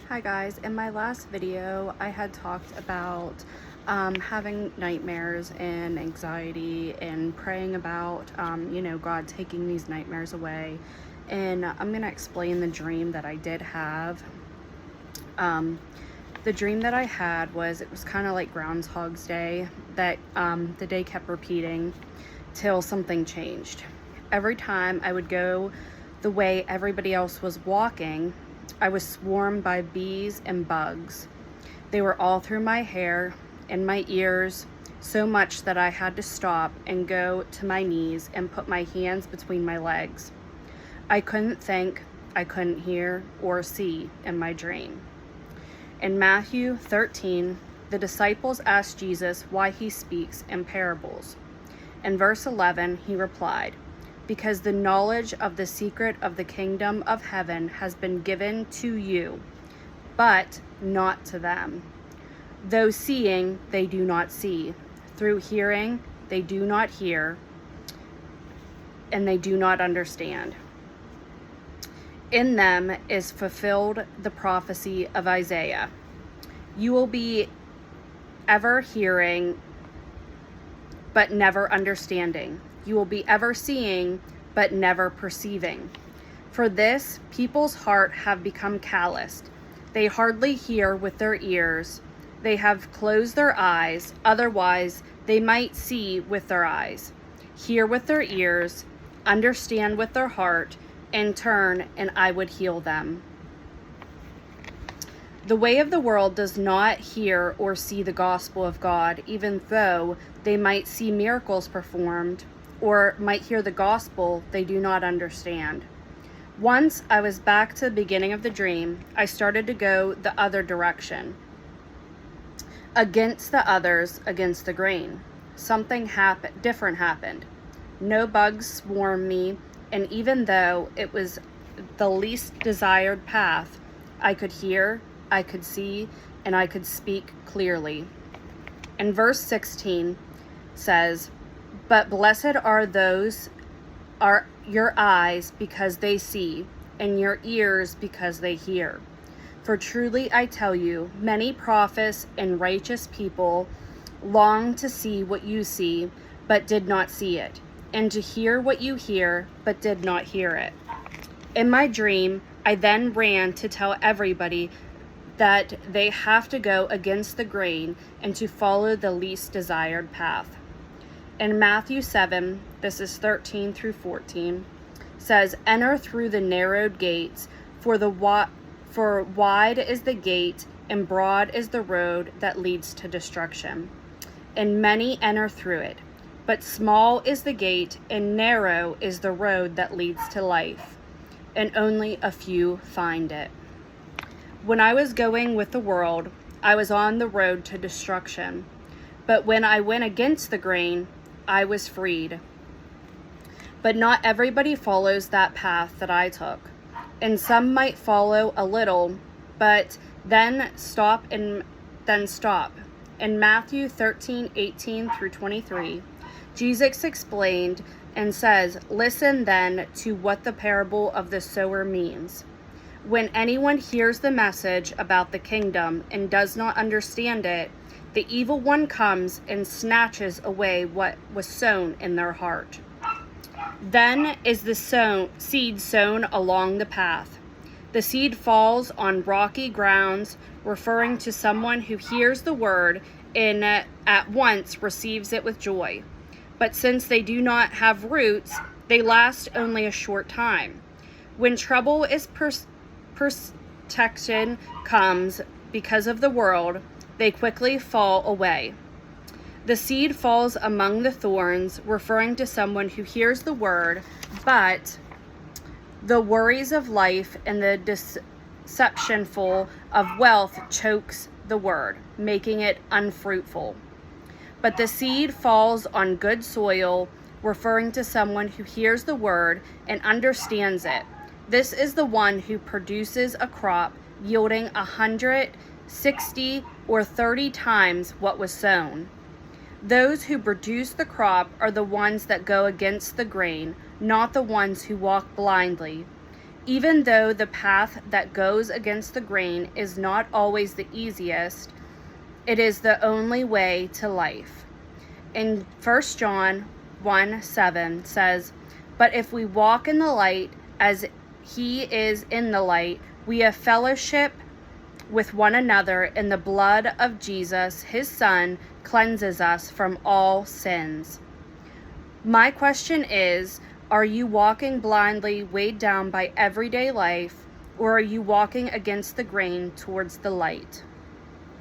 Hi guys, in my last video I had talked about having nightmares and anxiety and praying about God taking these nightmares away, and I'm gonna explain the dream that I did have. The dream that I had was, it was kind of like Groundhog's Day, that the day kept repeating till something changed. Every time I would go the way everybody else was walking, I was swarmed by bees and bugs. They were all through my hair and my ears, so much that I had to stop and go to my knees and put my hands between my legs. I couldn't think, I couldn't hear or see in my dream. In Matthew 13, the disciples asked Jesus why he speaks in parables. In verse 11, he replied, "Because the knowledge of the secret of the kingdom of heaven has been given to you, but not to them. Though seeing, they do not see. Through hearing, they do not hear, and they do not understand. In them is fulfilled the prophecy of Isaiah. You will be ever hearing, but never understanding. You will be ever seeing, but never perceiving. For this, people's heart have become calloused. They hardly hear with their ears. They have closed their eyes, otherwise they might see with their eyes, hear with their ears, understand with their heart, and turn, and I would heal them." The way of the world does not hear or see the gospel of God, even though they might see miracles performed or might hear the gospel, they do not understand. Once I was back to the beginning of the dream, I started to go the other direction, against the others, against the grain. Something different happened. No bugs swarmed me, and even though it was the least desired path, I could hear, I could see, and I could speak clearly. And verse 16 says, "But blessed are your eyes because they see, and your ears because they hear. For truly I tell you, many prophets and righteous people longed to see what you see, but did not see it, and to hear what you hear, but did not hear it." In my dream, I then ran to tell everybody that they have to go against the grain and to follow the least desired path. In Matthew 7, this is 13 through 14, says, "Enter through the narrowed gates, for wide is the gate and broad is the road that leads to destruction, and many enter through it. But small is the gate and narrow is the road that leads to life, and only a few find it." When I was going with the world, I was on the road to destruction. But when I went against the grain, I was freed. But not everybody follows that path that I took. And some might follow a little, but then stop. In Matthew 13:18 through 23, Jesus explained and says, "Listen then to what the parable of the sower means. When anyone hears the message about the kingdom and does not understand it, the evil one comes and snatches away what was sown in their heart. Then is the seed sown along the path. The seed falls on rocky grounds," referring to someone who hears the word and at once receives it with joy. "But since they do not have roots, they last only a short time. When trouble is protection comes because of the world, they quickly fall away. The seed falls among the thorns," referring to someone who hears the word, but the worries of life and the deceptionful of wealth chokes the word, making it unfruitful. "But the seed falls on good soil," referring to someone who hears the word and understands it. This is the one who produces a crop yielding 160 or 30 times what was sown. Those who produce the crop are the ones that go against the grain, not the ones who walk blindly. Even though the path that goes against the grain is not always the easiest, it is the only way to life. In 1 John 1:7 says, "But if we walk in the light as he is in the light, we have fellowship with one another, and the blood of Jesus, his Son, cleanses us from all sins." My question is, are you walking blindly, weighed down by everyday life, or are you walking against the grain towards the light?